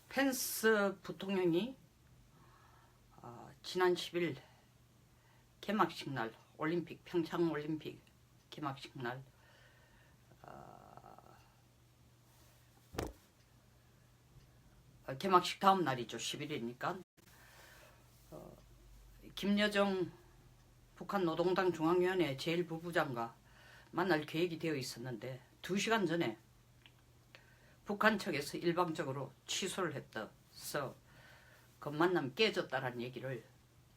펜스 부통령이 지난 10일 개막식 날 올림픽 평창올림픽 개막식 날 개막식 다음 날이죠. 10일이니까 김여정 북한 노동당 중앙위원회 제1부부장과 만날 계획이 되어 있었는데 2시간 전에 북한 측에서 일방적으로 취소를 했다서 그 만남 깨졌다라는 얘기를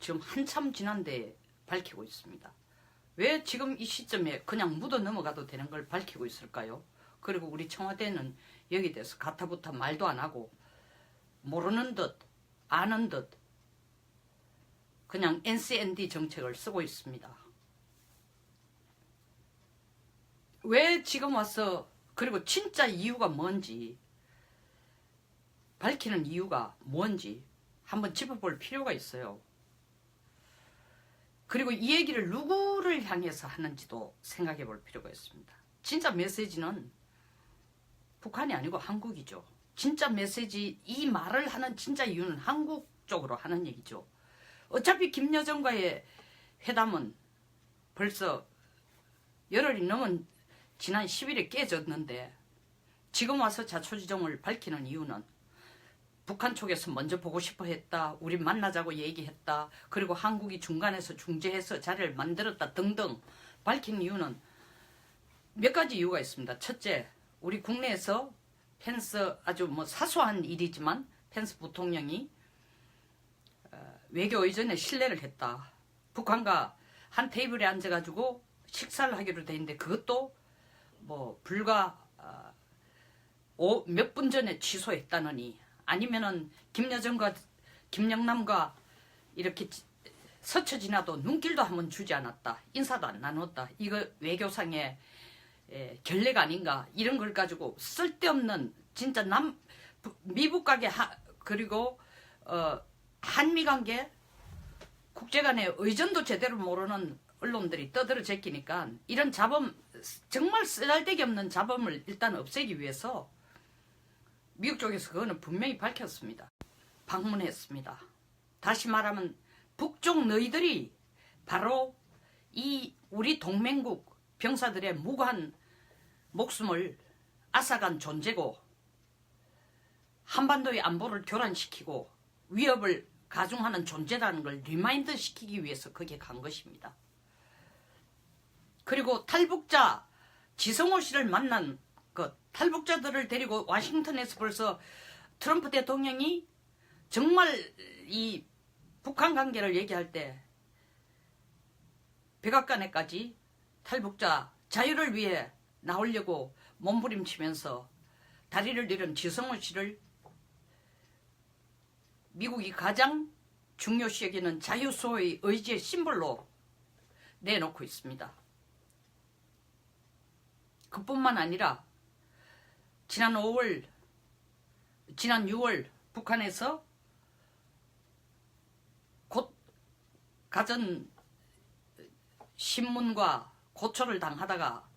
지금 한참 지난데 밝히고 있습니다. 왜 지금 이 시점에 그냥 묻어 넘어가도 되는 걸 밝히고 있을까요? 그리고 우리 청와대는 여기에 대해서 가타부타 말도 안 하고 모르는 듯 아는 듯 그냥 NCND 정책을 쓰고 있습니다. 왜 지금 와서 그리고 진짜 이유가 뭔지 밝히는 이유가 뭔지 한번 짚어볼 필요가 있어요. 그리고 이 얘기를 누구를 향해서 하는지도 생각해 볼 필요가 있습니다. 진짜 메시지는 북한이 아니고 한국이죠. 진짜 메시지, 이 말을 하는 진짜 이유는 한국 쪽으로 하는 얘기죠. 어차피 김여정과의 회담은 벌써 열흘이 넘은 지난 10일에 깨졌는데 지금 와서 자초지종을 밝히는 이유는 북한 쪽에서 먼저 보고 싶어 했다. 우리 만나자고 얘기했다. 그리고 한국이 중간에서 중재해서 자리를 만들었다 등등 밝힌 이유는 몇 가지 이유가 있습니다. 첫째, 우리 국내에서 펜스 아주 사소한 일이지만 펜스 부통령이 외교 의전에 실례를 했다. 북한과 한 테이블에 앉아가지고 식사를 하기로 돼 있는데 그것도 불과 몇 분 전에 취소했다느니 아니면은 김여정과 김영남과 이렇게 스쳐 지나도 눈길도 한번 주지 않았다. 인사도 안 나눴다. 이거 외교상의 결례가 아닌가 이런 걸 가지고 쓸데없는 진짜 미북관계 그리고 한미관계 국제간의 의전도 제대로 모르는 언론들이 떠들어 제끼니까 이런 잡음 정말 쓰잘데기 없는 잡음을 일단 없애기 위해서 미국 쪽에서 그거는 분명히 밝혔습니다. 방문했습니다. 다시 말하면 북쪽 너희들이 바로 이 우리 동맹국 병사들의 무고한 목숨을 앗아간 존재고 한반도의 안보를 교란시키고 위협을 가중하는 존재라는 걸 리마인드 시키기 위해서 거기에 간 것입니다. 그리고 탈북자 지성호 씨를 만난 것, 탈북자들을 데리고 워싱턴에서 벌써 트럼프 대통령이 정말 이 북한 관계를 얘기할 때 백악관에까지 탈북자 자유를 위해 나오려고 몸부림치면서 다리를 잃은 지성호 씨를 미국이 가장 중요시 여기는 자유수호의 의지의 심볼로 내놓고 있습니다. 그뿐만 아니라 지난 6월 북한에서 곧 가전 신문과 고초를 당하다가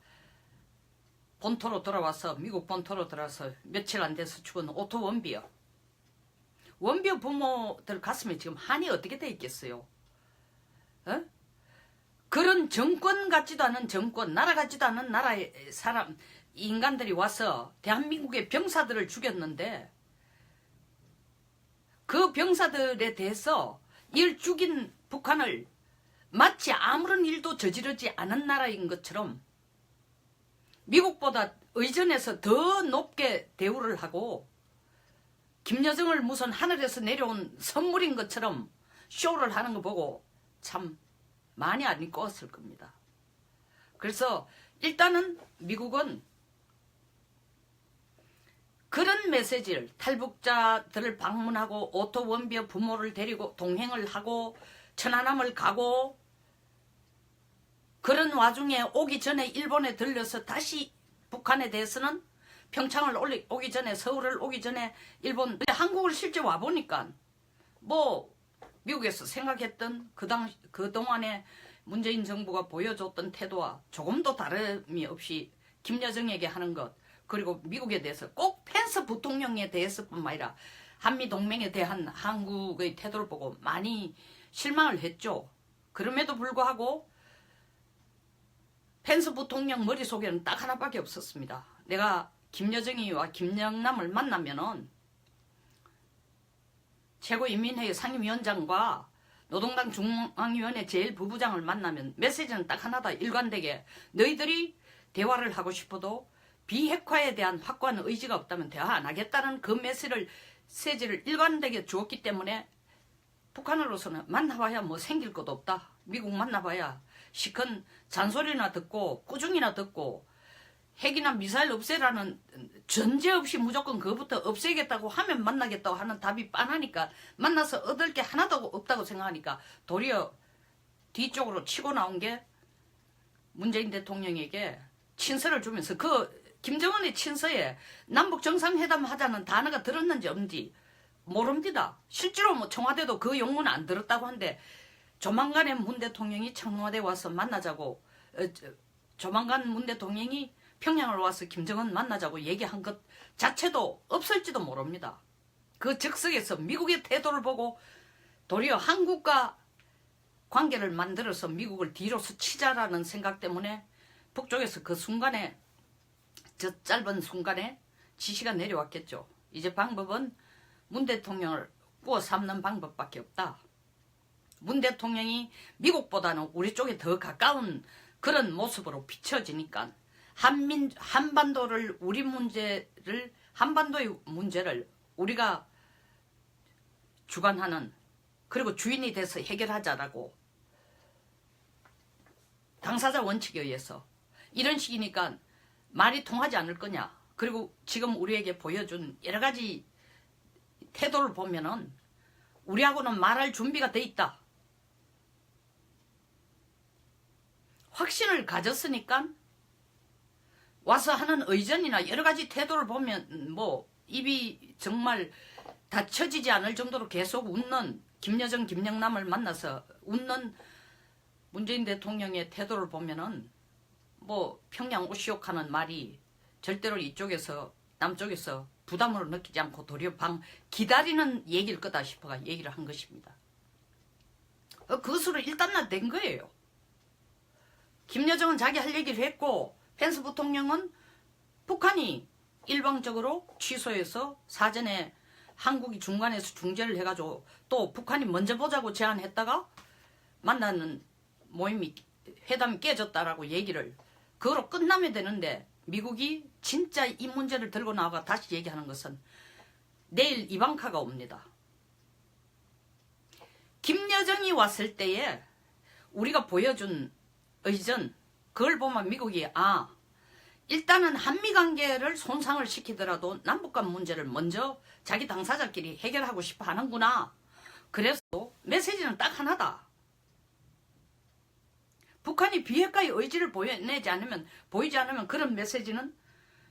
본토로 돌아와서 미국 본토로 들어와서 며칠 안 돼서 죽은 오토 원비어 부모들 가슴에 지금 한이 어떻게 돼 있겠어요? 그런 정권 같지도 않은 정권, 나라 같지도 않은 나라의 사람, 인간들이 와서 대한민국의 병사들을 죽였는데 그 병사들에 대해서 이를 죽인 북한을 마치 아무런 일도 저지르지 않은 나라인 것처럼 미국보다 의전에서 더 높게 대우를 하고 김여정을 무슨 하늘에서 내려온 선물인 것처럼 쇼를 하는 거 보고 참 많이 안 입고왔을 겁니다. 그래서 일단은 미국은 그런 메시지를 탈북자들을 방문하고 오토 원비어 부모를 데리고 동행을 하고 천안함을 가고 그런 와중에 오기 전에 일본에 들려서 다시 북한에 대해서는 평창을 오기 전에 서울을 오기 전에 일본 한국을 실제 와보니까 미국에서 생각했던 그동안에 문재인 정부가 보여줬던 태도와 조금도 다름이 없이 김여정에게 하는 것 그리고 미국에 대해서 꼭 펜스 부통령에 대해서뿐만 아니라 한미동맹에 대한 한국의 태도를 보고 많이 실망을 했죠. 그럼에도 불구하고 펜스 부통령 머릿속에는 딱 하나밖에 없었습니다. 내가 김여정이와 김영남을 만나면은 최고인민회의 상임위원장과 노동당 중앙위원회 제1부부장을 만나면 메시지는 딱 하나다. 일관되게 너희들이 대화를 하고 싶어도 비핵화에 대한 확고한 의지가 없다면 대화 안 하겠다는 그 메시지를 일관되게 주었기 때문에 북한으로서는 만나봐야 뭐 생길 것도 없다. 미국 만나봐야 시큰 잔소리나 듣고 꾸중이나 듣고 핵이나 미사일 없애라는 전제 없이 무조건 그것부터 없애겠다고 하면 만나겠다고 하는 답이 빤하니까 만나서 얻을 게 하나도 없다고 생각하니까 도리어 뒤쪽으로 치고 나온 게 문재인 대통령에게 친서를 주면서 그 김정은의 친서에 남북 정상회담 하자는 단어가 들었는지 없는지 모릅니다. 실제로 뭐 청와대도 그 용문을 안 들었다고 하는데 조만간에 문 대통령이 청와대 와서 만나자고 조만간 문 대통령이 평양을 와서 김정은 만나자고 얘기한 것 자체도 없을지도 모릅니다. 그 즉석에서 미국의 태도를 보고 도리어 한국과 관계를 만들어서 미국을 뒤로서 치자라는 생각 때문에 북쪽에서 그 순간에 저 짧은 순간에 지시가 내려왔겠죠. 이제 방법은 문 대통령을 구워 삼는 방법밖에 없다. 문 대통령이 미국보다는 우리 쪽에 더 가까운 그런 모습으로 비춰지니까 한반도의 문제를 우리가 주관하는 그리고 주인이 돼서 해결하자라고 당사자 원칙에 의해서 이런 식이니까 말이 통하지 않을 거냐. 그리고 지금 우리에게 보여준 여러 가지 태도를 보면은 우리하고는 말할 준비가 돼 있다. 확신을 가졌으니까 와서 하는 의전이나 여러 가지 태도를 보면 뭐 입이 정말 닫혀지지 않을 정도로 계속 웃는 김여정, 김영남을 만나서 웃는 문재인 대통령의 태도를 보면은 뭐 평양 오시옥하는 말이 절대로 이쪽에서 남쪽에서 부담으로 느끼지 않고 도리어 기다리는 얘기일 거다 싶어가 얘기를 한 것입니다. 그것으로 일단은 된 거예요. 김여정은 자기 할 얘기를 했고 펜스 부통령은 북한이 일방적으로 취소해서 사전에 한국이 중간에서 중재를 해가지고 또 북한이 먼저 보자고 제안했다가 만나는 회담이 깨졌다라고 얘기를 그거로 끝나면 되는데 미국이 진짜 이 문제를 들고 나와 다시 얘기하는 것은 내일 이방카가 옵니다. 김여정이 왔을 때에 우리가 보여준 의전 그걸 보면 미국이 일단은 한미관계를 손상을 시키더라도 남북간 문제를 먼저 자기 당사자끼리 해결하고 싶어 하는구나. 그래서 메시지는 딱 하나다. 북한이 비핵화의 의지를 보이지 않으면 그런 메시지는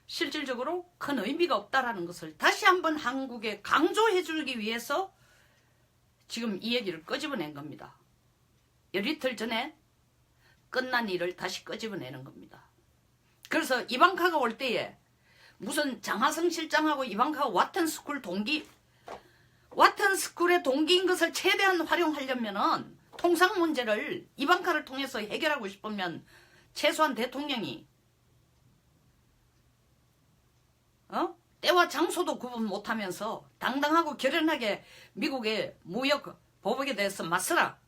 실질적으로 큰 의미가 없다라는 것을 다시 한번 한국에 강조해주기 위해서 지금 이 얘기를 끄집어낸 겁니다. 열이틀 전에 끝난 일을 다시 끄집어내는 겁니다. 그래서 이방카가 올 때에 무슨 장하성 실장하고 이방카가 와튼스쿨의 동기인 것을 최대한 활용하려면은 통상 문제를 이방카를 통해서 해결하고 싶으면 최소한 대통령이 때와 장소도 구분 못하면서 당당하고 결연하게 미국의 무역 보복에 대해서 맞서라.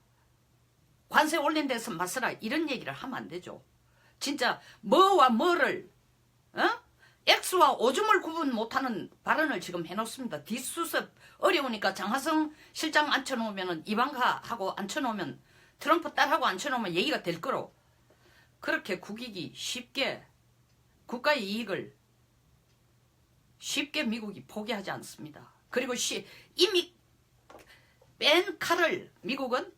관세 올린 데서 맞서라. 이런 얘기를 하면 안 되죠. 진짜 뭐와 뭐를 X와 오줌을 구분 못하는 발언을 지금 해놓습니다. 뒷수습 어려우니까 장하성 실장 앉혀놓으면 이방카하고 앉혀놓으면 트럼프 딸하고 앉혀놓으면 얘기가 될 거로 그렇게 국익이 쉽게 국가의 이익을 쉽게 미국이 포기하지 않습니다. 그리고 이미 뺀 칼을 미국은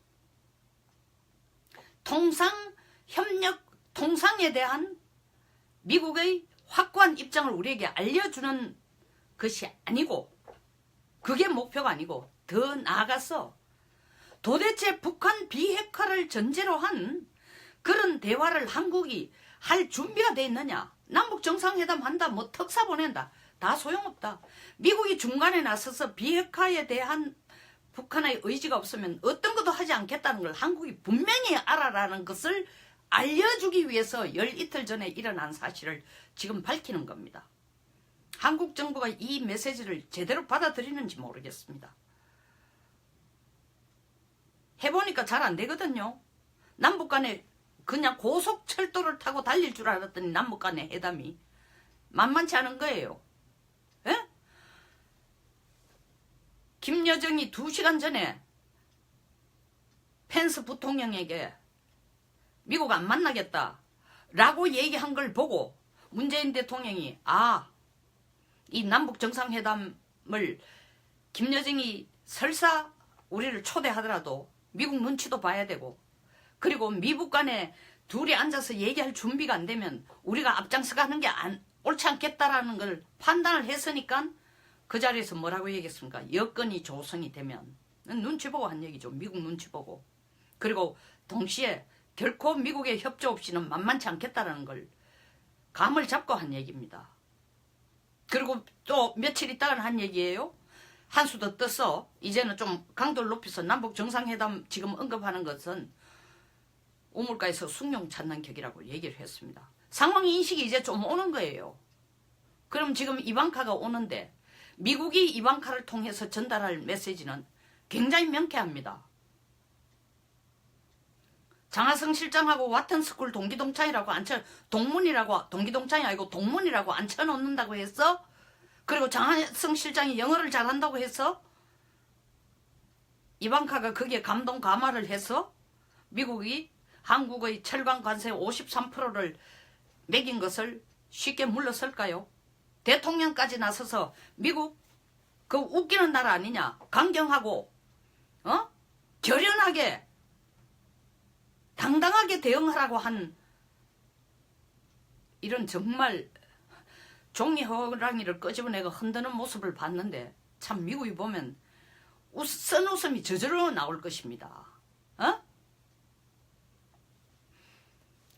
통상에 대한 미국의 확고한 입장을 우리에게 알려주는 것이 아니고 그게 목표가 아니고 더 나아가서 도대체 북한 비핵화를 전제로 한 그런 대화를 한국이 할 준비가 돼 있느냐. 남북 정상회담 한다. 뭐 특사 보낸다. 다 소용없다. 미국이 중간에 나서서 비핵화에 대한 북한의 의지가 없으면 어떤 것도 하지 않겠다는 걸 한국이 분명히 알아라는 것을 알려주기 위해서 열이틀 전에 일어난 사실을 지금 밝히는 겁니다. 한국 정부가 이 메시지를 제대로 받아들이는지 모르겠습니다. 해보니까 잘 안 되거든요. 남북 간에 그냥 고속철도를 타고 달릴 줄 알았더니 남북 간의 회담이 만만치 않은 거예요. 에? 김여정이 2시간 전에 펜스 부통령에게 미국 안 만나겠다 라고 얘기한 걸 보고 문재인 대통령이 이 남북 정상회담을 김여정이 설사 우리를 초대하더라도 미국 눈치도 봐야 되고, 그리고 미국 간에 둘이 앉아서 얘기할 준비가 안 되면 우리가 앞장서 가는 게 옳지 않겠다라는 걸 판단을 했으니까 그 자리에서 뭐라고 얘기했습니까? 여건이 조성이 되면, 눈치 보고 한 얘기죠. 미국 눈치 보고. 그리고 동시에 결코 미국의 협조 없이는 만만치 않겠다라는 걸 감을 잡고 한 얘기입니다. 그리고 또 며칠 있다가 한 얘기예요. 한수 더 떠서 이제는 좀 강도를 높여서 남북 정상회담 지금 언급하는 것은 우물가에서 숭늉 찾는 격이라고 얘기를 했습니다. 상황 인식이 이제 좀 오는 거예요. 그럼 지금 이방카가 오는데 미국이 이방카를 통해서 전달할 메시지는 굉장히 명쾌합니다. 장하성 실장하고 와튼스쿨 동기동창이라고 동기동창이 아니고 동문이라고 앉혀놓는다고 해서, 그리고 장하성 실장이 영어를 잘한다고 해서 이방카가 거기에 감동 감화를 해서 미국이 한국의 철강 관세 53%를 매긴 것을 쉽게 물러설까요? 대통령까지 나서서 미국 그 웃기는 나라 아니냐, 강경하고 결연하게 당당하게 대응하라고 한 이런 정말 종이 호랑이를 끄집어내고 흔드는 모습을 봤는데, 참 미국이 보면 쓴웃음이 저절로 나올 것입니다.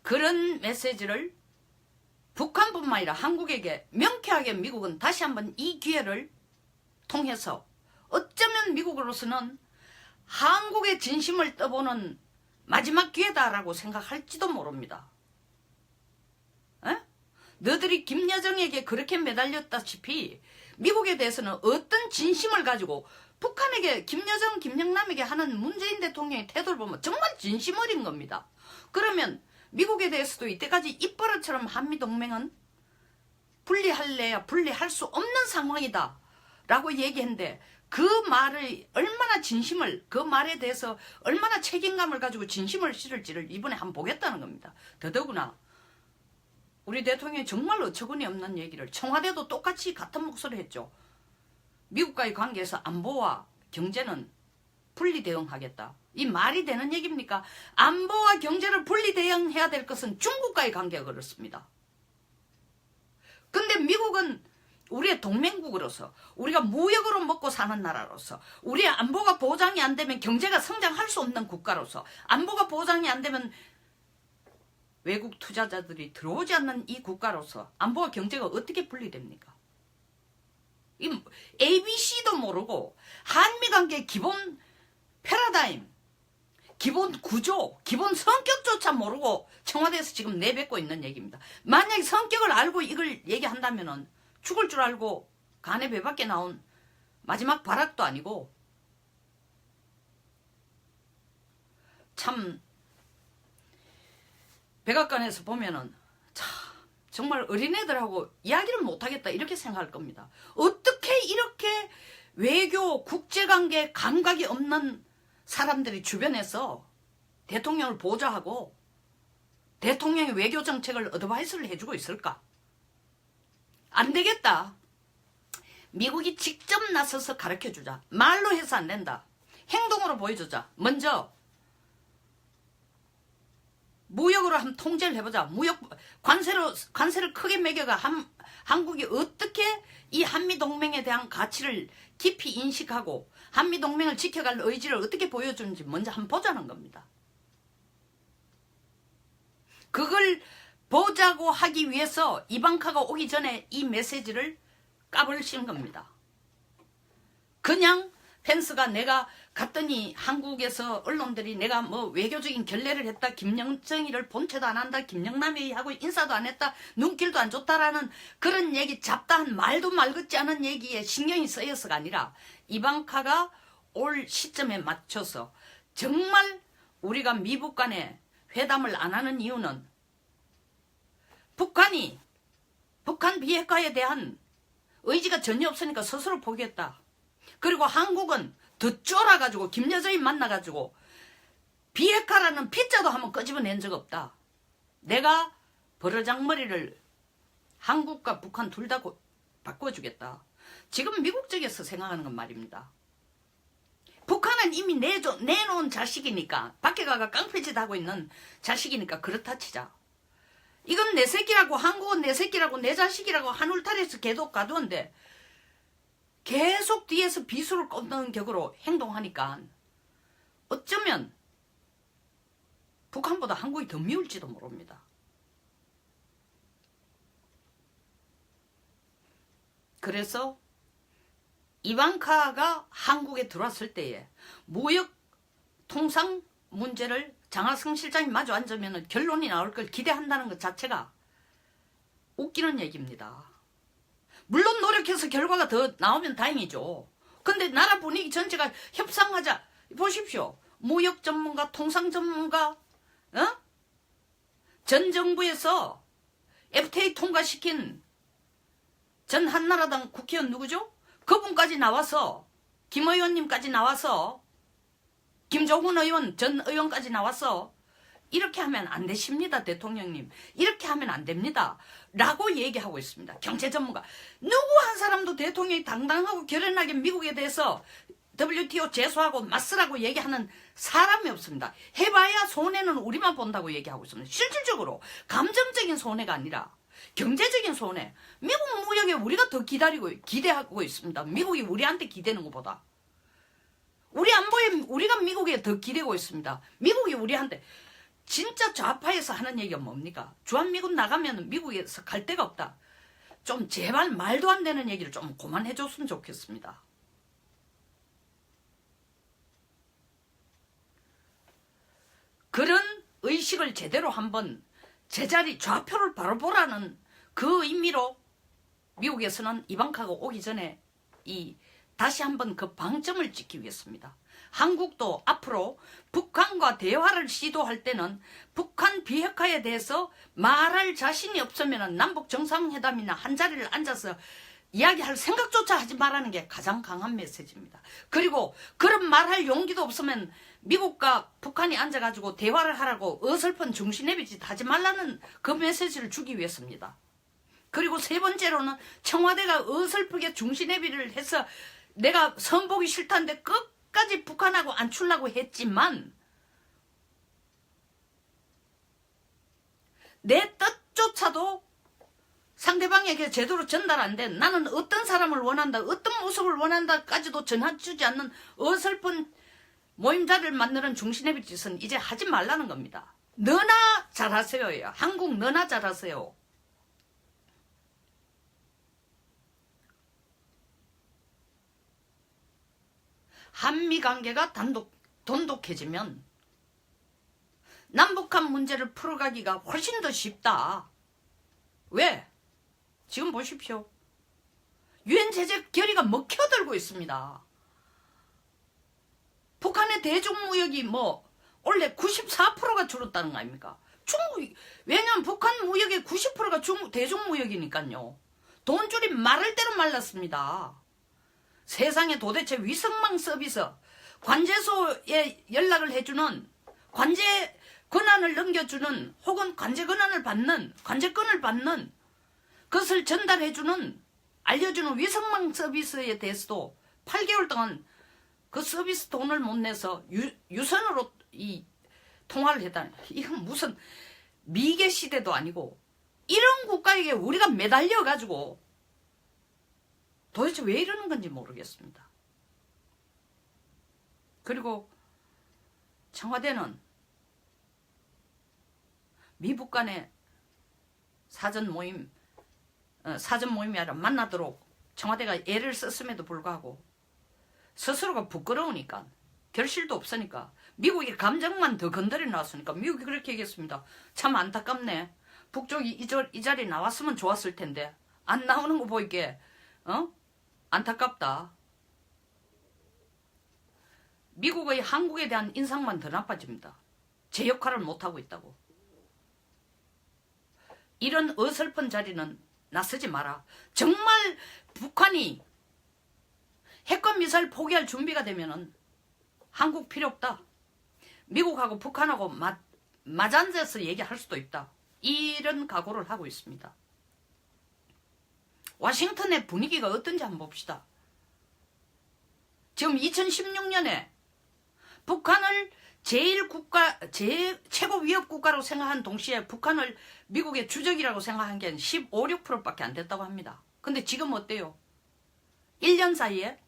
그런 메시지를 북한뿐만 아니라 한국에게 명쾌하게 미국은 다시 한번 이 기회를 통해서 어쩌면 미국으로서는 한국의 진심을 떠보는 마지막 기회다라고 생각할지도 모릅니다. 너들이 김여정에게 그렇게 매달렸다시피 미국에 대해서는 어떤 진심을 가지고 북한에게 김여정, 김영남에게 하는 문재인 대통령의 태도를 보면 정말 진심 어린 겁니다. 그러면 미국에 대해서도 이때까지 입버릇처럼 한미동맹은 분리할래야 분리할 수 없는 상황이다 라고 얘기했는데, 그 말을 얼마나 진심을, 그 말에 대해서 얼마나 책임감을 가지고 진심을 실을지를 이번에 한번 보겠다는 겁니다. 더더구나 우리 대통령이 정말 어처구니 없는 얘기를, 청와대도 똑같이 같은 목소리를 했죠. 미국과의 관계에서 안보와 경제는 분리 대응하겠다. 이 말이 되는 얘기입니까? 안보와 경제를 분리 대응해야 될 것은 중국과의 관계가 그렇습니다. 근데 미국은 우리의 동맹국으로서, 우리가 무역으로 먹고 사는 나라로서, 우리의 안보가 보장이 안 되면 경제가 성장할 수 없는 국가로서, 안보가 보장이 안 되면 외국 투자자들이 들어오지 않는 이 국가로서 안보와 경제가 어떻게 분리됩니까? 이 ABC도 모르고 한미관계의 기본 패러다임, 기본 구조, 기본 성격조차 모르고 청와대에서 지금 내뱉고 있는 얘기입니다. 만약에 성격을 알고 이걸 얘기한다면은 죽을 줄 알고 간에 배밖에 나온 마지막 발악도 아니고, 참 백악관에서 보면은 정말 어린애들하고 이야기를 못하겠다 이렇게 생각할 겁니다. 어떻게 이렇게 외교 국제관계 감각이 없는 사람들이 주변에서 대통령을 보좌하고 대통령의 외교 정책을 어드바이스를 해주고 있을까? 안 되겠다. 미국이 직접 나서서 가르쳐주자. 말로 해서 안 된다. 행동으로 보여주자. 먼저 무역으로 한번 통제를 해보자. 무역 관세를 크게 매겨가 한국이 어떻게 이 한미동맹에 대한 가치를 깊이 인식하고 한미동맹을 지켜갈 의지를 어떻게 보여주는지 먼저 한번 보자는 겁니다. 그걸 보자고 하기 위해서 이방카가 오기 전에 이 메시지를 까불신 겁니다. 그냥 펜스가 내가 갔더니 한국에서 언론들이 내가 뭐 외교적인 결례를 했다, 김영정이를 본체도 안 한다, 김영남이 하고 인사도 안 했다, 눈길도 안 좋다라는 그런 얘기, 잡다한 말도 말 같지 않은 얘기에 신경이 쓰여서가 아니라 이방카가 올 시점에 맞춰서 정말 우리가 미북 간에 회담을 안 하는 이유는 북한이 북한 비핵화에 대한 의지가 전혀 없으니까 스스로 포기했다. 그리고 한국은 더 쫄아가지고 김여정이 만나가지고 비핵화라는 피자도 한번 끄집어낸 적 없다. 내가 버르장머리를 한국과 북한 둘 다 바꿔주겠다. 지금 미국 쪽에서 생각하는 건 말입니다. 북한은 이미 내놓은 자식이니까, 밖에 가가 깡패짓 하고 있는 자식이니까 그렇다 치자. 이건 내 새끼라고, 한국은 내 새끼라고, 내 자식이라고 한 울타리에서 계속 가두는데 계속 뒤에서 비수를 꽂는 격으로 행동하니까 어쩌면 북한보다 한국이 더 미울지도 모릅니다. 그래서 이방카가 한국에 들어왔을 때에 무역 통상 문제를 장하성 실장이 마주 앉으면 결론이 나올 걸 기대한다는 것 자체가 웃기는 얘기입니다. 물론 노력해서 결과가 더 나오면 다행이죠. 근데 나라 분위기 전체가 협상하자. 보십시오. 무역 전문가, 통상 전문가, 전 정부에서 FTA 통과시킨 전 한나라당 국회의원 누구죠? 그분까지 나와서, 김 의원님까지 나와서, 김종훈 의원, 전 의원까지 나와서 이렇게 하면 안 되십니다, 대통령님. 이렇게 하면 안 됩니다. 라고 얘기하고 있습니다. 경제 전문가. 누구 한 사람도 대통령이 당당하고 결연하게 미국에 대해서 WTO 제소하고 맞서라고 얘기하는 사람이 없습니다. 해봐야 손해는 우리만 본다고 얘기하고 있습니다. 실질적으로 감정적인 손해가 아니라 경제적인 손해. 미국 무역에 우리가 더 기대하고 있습니다. 미국이 우리한테 기대는 것보다. 우리 안보에 우리가 미국에 더 기대고 있습니다. 미국이 우리한테. 진짜 좌파에서 하는 얘기가 뭡니까? 주한미군 나가면 미국에서 갈 데가 없다. 좀 제발 말도 안 되는 얘기를 좀 그만해줬으면 좋겠습니다. 그런 의식을 제대로 한번 제자리 좌표를 바로 보라는 그 의미로 미국에서는 이방카가 오기 전에 다시 한번 그 방점을 찍기 위해서입니다. 한국도 앞으로 북한과 대화를 시도할 때는 북한 비핵화에 대해서 말할 자신이 없으면 남북 정상회담이나 한자리를 앉아서 이야기할 생각조차 하지 말라는 게 가장 강한 메시지입니다. 그리고 그런 말할 용기도 없으면 미국과 북한이 앉아가지고 대화를 하라고 어설픈 중시내비짓 하지 말라는 그 메시지를 주기 위해서입니다. 그리고 세 번째로는 청와대가 어설프게 중시내비를 해서 내가 선보기 싫다는데 끝까지 북한하고 안 출라고 했지만 내 뜻조차도 상대방에게 제대로 전달 안 된, 나는 어떤 사람을 원한다, 어떤 모습을 원한다까지도 전해주지 않는 어설픈 모임자를 만드는 중시내비 짓은 이제 하지 말라는 겁니다. 너나 잘하세요예요. 한국 너나 잘하세요. 한미관계가 돈독해지면 남북한 문제를 풀어가기가 훨씬 더 쉽다. 왜? 지금 보십시오. 유엔 제재 결의가 먹혀들고 있습니다. 북한의 대중무역이 원래 94%가 줄었다는 거 아닙니까? 왜냐면 북한 무역의 90%가 대중무역이니까요. 돈줄이 마를 대로 말랐습니다. 세상에 도대체 위성망 서비스, 관제소에 연락을 해주는, 관제 권한을 넘겨주는, 혹은 관제 권한을 받는, 관제권을 받는, 그것을 전달해주는, 알려주는 위성망 서비스에 대해서도 8개월 동안 그 서비스 돈을 못 내서 유선으로 통화를 했다는, 이건 무슨 미개 시대도 아니고 이런 국가에게 우리가 매달려가지고 도대체 왜 이러는 건지 모르겠습니다. 그리고 청와대는 미북 간의 사전 모임이 아니라 만나도록 청와대가 애를 썼음에도 불구하고 스스로가 부끄러우니까 결실도 없으니까 미국이 감정만 더 건드려 놨으니까 미국이 그렇게 얘기했습니다. 참 안타깝네. 북쪽이 이 자리에 나왔으면 좋았을 텐데 안 나오는 거 보이게 안타깝다. 미국의 한국에 대한 인상만 더 나빠집니다. 제 역할을 못하고 있다고. 이런 어설픈 자리는 나서지 마라. 정말 북한이 핵과 미사일 포기할 준비가 되면은 한국 필요 없다. 미국하고 북한하고 맞앉아서 얘기할 수도 있다. 이런 각오를 하고 있습니다. 워싱턴의 분위기가 어떤지 한번 봅시다. 지금 2016년에 북한을 최고 위협 국가로 생각한 동시에 북한을 미국의 주적이라고 생각한 게 15, 6%밖에 안 됐다고 합니다. 근데 지금 어때요? 1년 사이에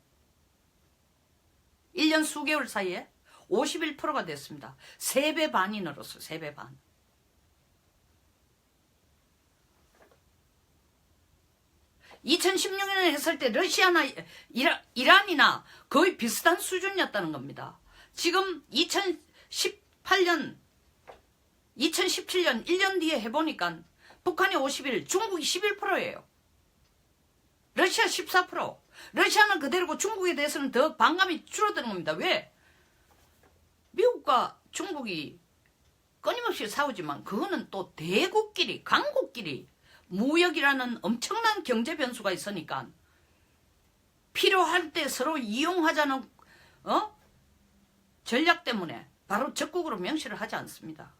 1년 수개월 사이에 51%가 됐습니다. 3배 반이 늘었어요. 3배 반. (2016년에) 했을 때 러시아나 이란이나 거의 비슷한 수준이었다는 겁니다. 지금 2017년 1년 뒤에 해보니까 북한이 51, 중국이 11%예요. 러시아 14%. 러시아는 그대로고 중국에 대해서는 더 반감이 줄어드는 겁니다. 왜? 미국과 중국이 끊임없이 싸우지만 그거는 또 대국끼리, 강국끼리 무역이라는 엄청난 경제 변수가 있으니까 필요할 때 서로 이용하자는 전략 때문에 바로 적국으로 명시를 하지 않습니다.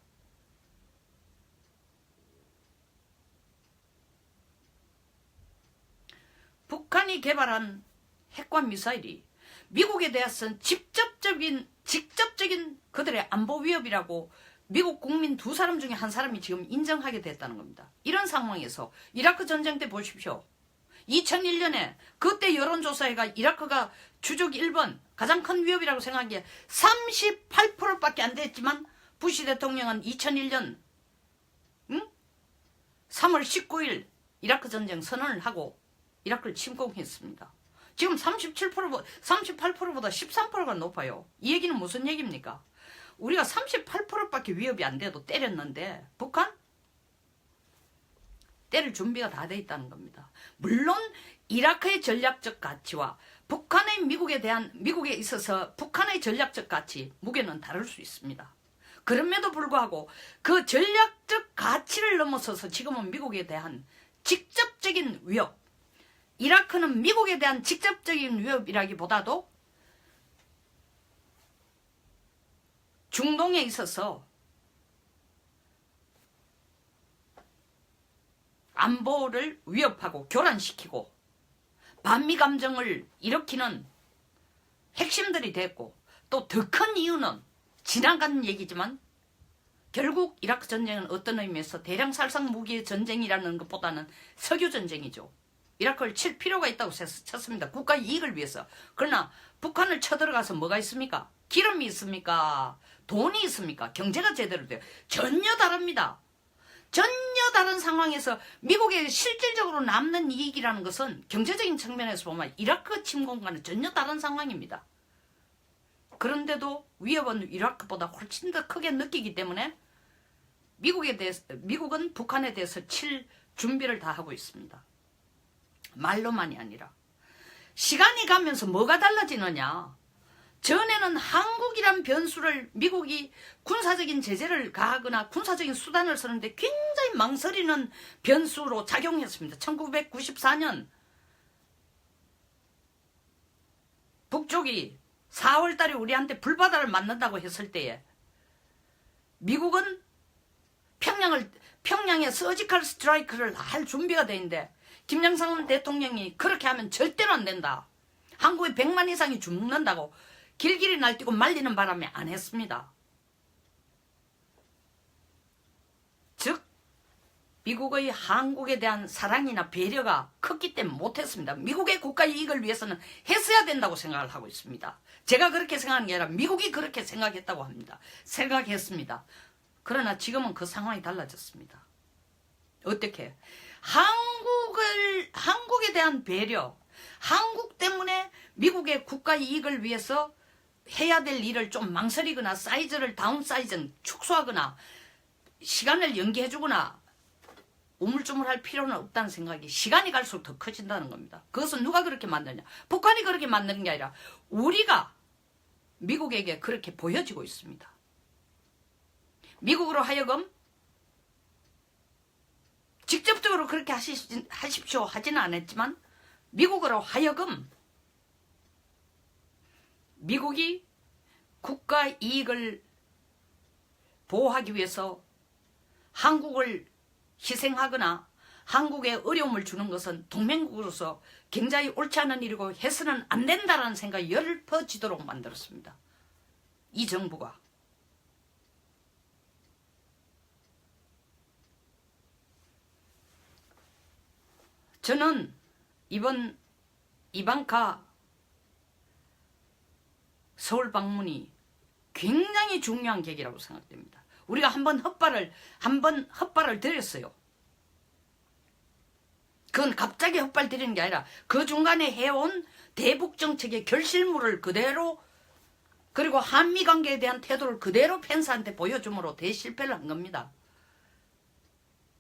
북한이 개발한 핵과 미사일이 미국에 대해서는 직접적인 그들의 안보 위협이라고 미국 국민 2사람 중에 1사람이 지금 인정하게 됐다는 겁니다. 이런 상황에서 이라크 전쟁 때 보십시오. 2001년에 그때 여론조사회가 이라크가 주적 1번 가장 큰 위협이라고 생각한 게 38%밖에 안 됐지만 부시 대통령은 2001년 3월 19일 이라크 전쟁 선언을 하고 이라크를 침공했습니다. 지금 38%보다 13%가 높아요. 이 얘기는 무슨 얘기입니까? 우리가 38%밖에 위협이 안 돼도 때렸는데 북한? 때릴 준비가 다 돼 있다는 겁니다. 물론 이라크의 전략적 가치와 미국에 있어서 북한의 전략적 가치, 무게는 다를 수 있습니다. 그럼에도 불구하고 그 전략적 가치를 넘어서서 지금은 미국에 대한 직접적인 위협, 이라크는 미국에 대한 직접적인 위협이라기보다도 중동에 있어서 안보를 위협하고 교란시키고 반미 감정을 일으키는 핵심들이 됐고, 또 더 큰 이유는 지나간 얘기지만 결국 이라크 전쟁은 어떤 의미에서 대량 살상 무기의 전쟁이라는 것보다는 석유 전쟁이죠. 이라크를 칠 필요가 있다고 쳤습니다. 국가 이익을 위해서. 그러나 북한을 쳐들어가서 뭐가 있습니까? 기름이 있습니까? 돈이 있습니까? 경제가 제대로 돼요. 전혀 다릅니다. 전혀 다른 상황에서 미국에 실질적으로 남는 이익이라는 것은 경제적인 측면에서 보면 이라크 침공과는 전혀 다른 상황입니다. 그런데도 위협은 이라크보다 훨씬 더 크게 느끼기 때문에 미국은 북한에 대해서 칠 준비를 다 하고 있습니다. 말로만이 아니라. 시간이 가면서 뭐가 달라지느냐. 전에는 한국이란 변수를 미국이 군사적인 제재를 가하거나 군사적인 수단을 쓰는데 굉장히 망설이는 변수로 작용했습니다. 1994년 북쪽이 4월 달에 우리한테 불바다를 맞는다고 했을 때에 미국은 평양에 서지컬 스트라이크를 할 준비가 돼 있는데 김영삼 대통령이 그렇게 하면 절대로 안 된다. 한국의 100만 이상이 죽는다고 길길이 날뛰고 말리는 바람에 안 했습니다. 즉 미국의 한국에 대한 사랑이나 배려가 컸기 때문에 못했습니다. 미국의 국가 이익을 위해서는 했어야 된다고 생각을 하고 있습니다. 제가 그렇게 생각하는 게 아니라 미국이 그렇게 생각했다고 합니다. 생각했습니다. 그러나 지금은 그 상황이 달라졌습니다. 어떻게? 한국에 대한 배려, 한국 때문에 미국의 국가 이익을 위해서 해야 될 일을 좀 망설이거나 사이즈를 다운사이즈 축소하거나 시간을 연기해주거나 우물쭈물할 필요는 없다는 생각이 시간이 갈수록 더 커진다는 겁니다. 그것은 누가 그렇게 만드냐? 북한이 그렇게 만드는 게 아니라 우리가 미국에게 그렇게 보여지고 있습니다. 미국으로 하여금 직접적으로 그렇게 하십시오 하지는 않았지만 미국으로 하여금 미국이 국가 이익을 보호하기 위해서 한국을 희생하거나 한국에 어려움을 주는 것은 동맹국으로서 굉장히 옳지 않은 일이고 해서는 안 된다는 생각이 엷어지도록 만들었습니다. 이 정부가. 저는 이번 이방카 서울 방문이 굉장히 중요한 계기라고 생각됩니다. 우리가 한번 헛발을 들였어요. 그건 갑자기 헛발 들이는 게 아니라 그 중간에 해온 대북 정책의 결실물을 그대로 그리고 한미 관계에 대한 태도를 그대로 펜스한테 보여줌으로 대실패를 한 겁니다.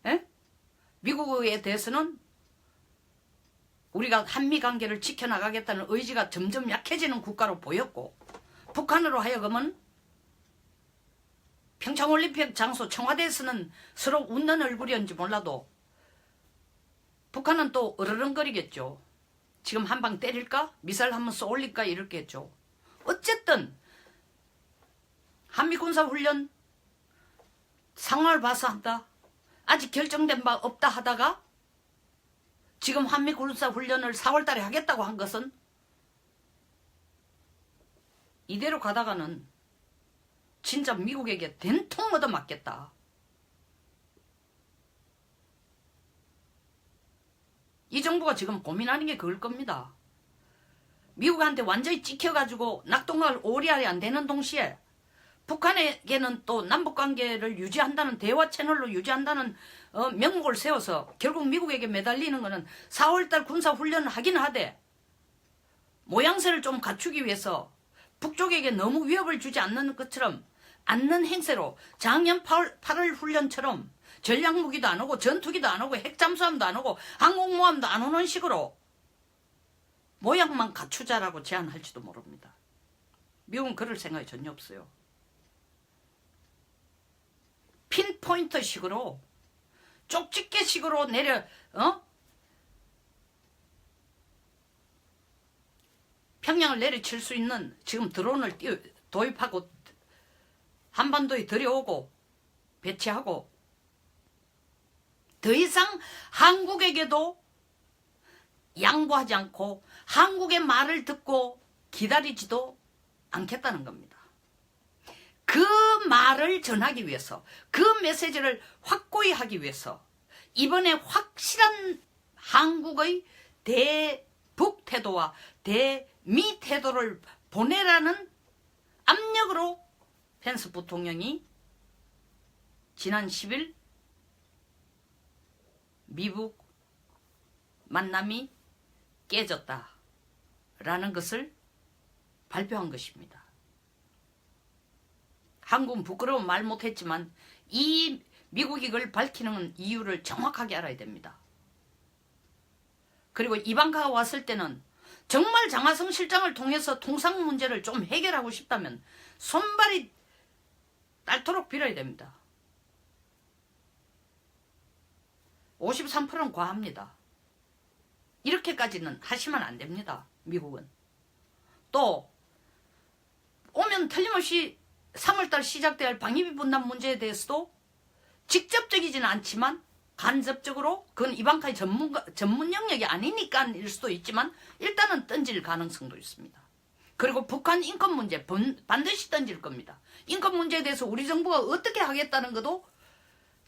에? 미국에 대해서는 우리가 한미 관계를 지켜나가겠다는 의지가 점점 약해지는 국가로 보였고 북한으로 하여금은 평창올림픽 장소 청와대에서는 서로 웃는 얼굴이었는지 몰라도 북한은 또 으르렁거리겠죠. 지금 한 방 때릴까? 미사일 한번 쏘올릴까? 이렇겠죠. 어쨌든 한미군사훈련 상황을 봐서 한다. 아직 결정된 바 없다 하다가 지금 한미군사훈련을 4월달에 하겠다고 한 것은 이대로 가다가는 진짜 미국에게 된통 얻어맞겠다. 이 정부가 지금 고민하는 게 그걸 겁니다. 미국한테 완전히 찍혀가지고 낙동강 오리알이 안 되는 동시에 북한에게는 또 남북관계를 유지한다는 대화 채널로 유지한다는 명목을 세워서 결국 미국에게 매달리는 것은 4월달 군사훈련을 하긴 하되 모양새를 좀 갖추기 위해서 북쪽에게 너무 위협을 주지 않는 것처럼 않는 행세로 작년 8월 훈련처럼 전략무기도 안 오고 전투기도 안 오고 핵잠수함도 안 오고 항공모함도 안 오는 식으로 모양만 갖추자라고 제안할지도 모릅니다. 미국은 그럴 생각이 전혀 없어요. 핀포인트 식으로 쪽집게 식으로 평양을 내리칠 수 있는 지금 드론을 도입하고 한반도에 들여오고 배치하고 더 이상 한국에게도 양보하지 않고 한국의 말을 듣고 기다리지도 않겠다는 겁니다. 그 말을 전하기 위해서 그 메시지를 확고히 하기 위해서 이번에 확실한 한국의 대북 태도와 대미 태도를 보내라는 압력으로 펜스 부통령이 지난 10일 미국 만남이 깨졌다라는 것을 발표한 것입니다. 한국은 부끄러운 말 못했지만 이 미국이 이걸 밝히는 이유를 정확하게 알아야 됩니다. 그리고 이방카가 왔을 때는 정말 장하성 실장을 통해서 통상 문제를 좀 해결하고 싶다면 손발이 닳도록 빌어야 됩니다. 53%는 과합니다. 이렇게까지는 하시면 안 됩니다. 미국은. 또 오면 틀림없이 3월달 시작될 할 방위비 분담 문제에 대해서도 직접적이지는 않지만 간접적으로 그건 이방카의 전문 영역이 아니니까 일 수도 있지만 일단은 던질 가능성도 있습니다. 그리고 북한 인권 문제 반드시 던질 겁니다. 인권 문제에 대해서 우리 정부가 어떻게 하겠다는 것도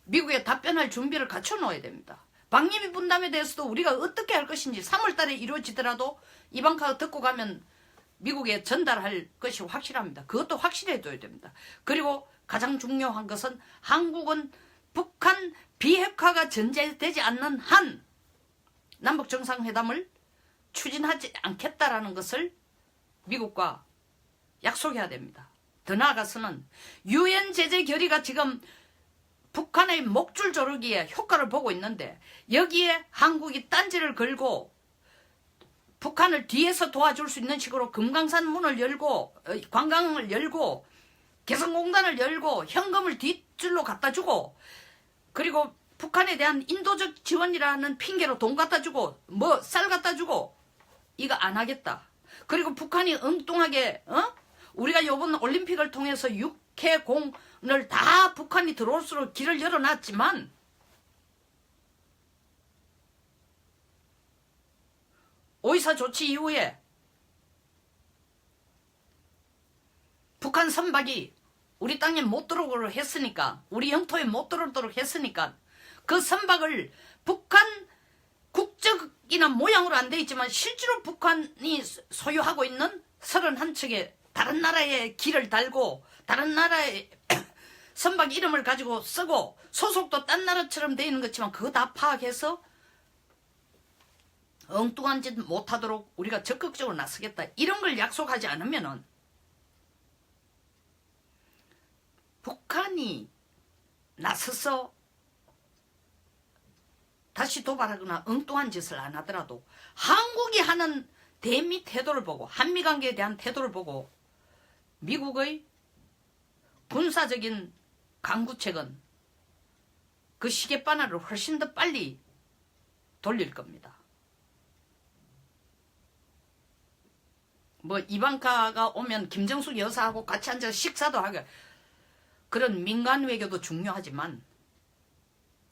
미국에 답변할 준비를 갖춰 놓아야 됩니다. 방위비 분담에 대해서도 우리가 어떻게 할 것인지 3월달에 이루어지더라도 이방카가 듣고 가면 미국에 전달할 것이 확실합니다. 그것도 확실해둬야 됩니다. 그리고 가장 중요한 것은 한국은 북한 비핵화가 전제되지 않는 한 남북정상회담을 추진하지 않겠다라는 것을 미국과 약속해야 됩니다. 더 나아가서는 유엔 제재 결의가 지금 북한의 목줄 조르기에 효과를 보고 있는데 여기에 한국이 딴지를 걸고 북한을 뒤에서 도와줄 수 있는 식으로 금강산 문을 열고 관광을 열고 개성공단을 열고 현금을 뒷줄로 갖다 주고 그리고 북한에 대한 인도적 지원이라는 핑계로 돈 갖다 주고 뭐 쌀 갖다 주고 이거 안 하겠다. 그리고 북한이 엉뚱하게 우리가 요번 올림픽을 통해서 육해공을 다 북한이 들어올수록 길을 열어놨지만 오이사 조치 이후에 북한 선박이 우리 땅에 못 들어오도록 했으니까 우리 영토에 못 들어오도록 했으니까 그 선박을 북한 국적이나 모양으로 안 돼 있지만 실제로 북한이 소유하고 있는 31척의 다른 나라의 길을 달고 다른 나라의 선박 이름을 가지고 쓰고 소속도 딴 나라처럼 돼 있는 것지만 그거 다 파악해서 엉뚱한 짓 못하도록 우리가 적극적으로 나서겠다. 이런 걸 약속하지 않으면은 북한이 나서서 다시 도발하거나 엉뚱한 짓을 안 하더라도 한국이 하는 대미 태도를 보고 한미관계에 대한 태도를 보고 미국의 군사적인 강구책은 그 시계바늘을 훨씬 더 빨리 돌릴 겁니다. 뭐 이방카가 오면 김정숙 여사하고 같이 앉아서 식사도 하고 그런 민간 외교도 중요하지만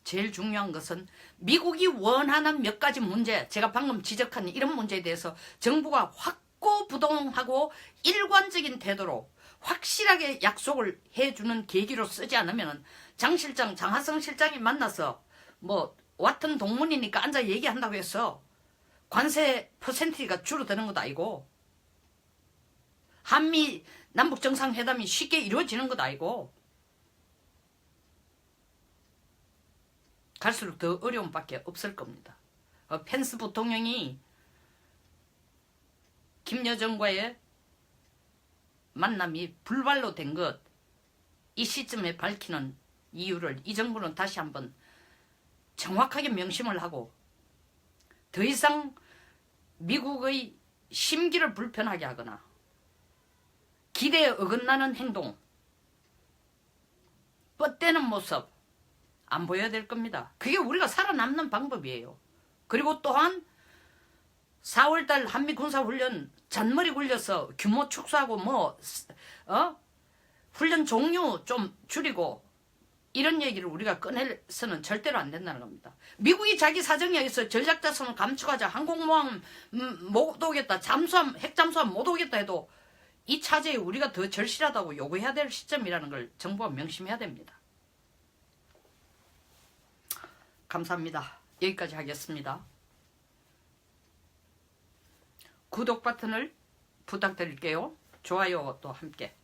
제일 중요한 것은 미국이 원하는 몇 가지 문제, 제가 방금 지적한 이런 문제에 대해서 정부가 확고부동하고 일관적인 태도로 확실하게 약속을 해주는 계기로 쓰지 않으면 장 실장, 장하성 실장이 만나서 뭐 같은 동문이니까 앉아 얘기한다고 해서 관세 퍼센티가 줄어드는 것도 아니고 한미 남북정상회담이 쉽게 이루어지는 것도 아니고 갈수록 더 어려움 밖에 없을 겁니다. 펜스 부통령이 김여정과의 만남이 불발로 된 것, 이 시점에 밝히는 이유를 이 정부는 다시 한번 정확하게 명심을 하고 더 이상 미국의 심기를 불편하게 하거나 기대에 어긋나는 행동, 뻗대는 모습 안 보여야 될 겁니다. 그게 우리가 살아남는 방법이에요. 그리고 또한 4월달 한미군사훈련 잔머리 굴려서 규모 축소하고 훈련 종류 좀 줄이고 이런 얘기를 우리가 꺼내서는 절대로 안 된다는 겁니다. 미국이 자기 사정에 의해서 전략자산을 감축하자, 항공모함 못 오겠다, 핵잠수함 못 오겠다 해도 이 차제에 우리가 더 절실하다고 요구해야 될 시점이라는 걸 정부가 명심해야 됩니다. 감사합니다. 여기까지 하겠습니다. 구독 버튼을 부탁드릴게요. 좋아요도 함께.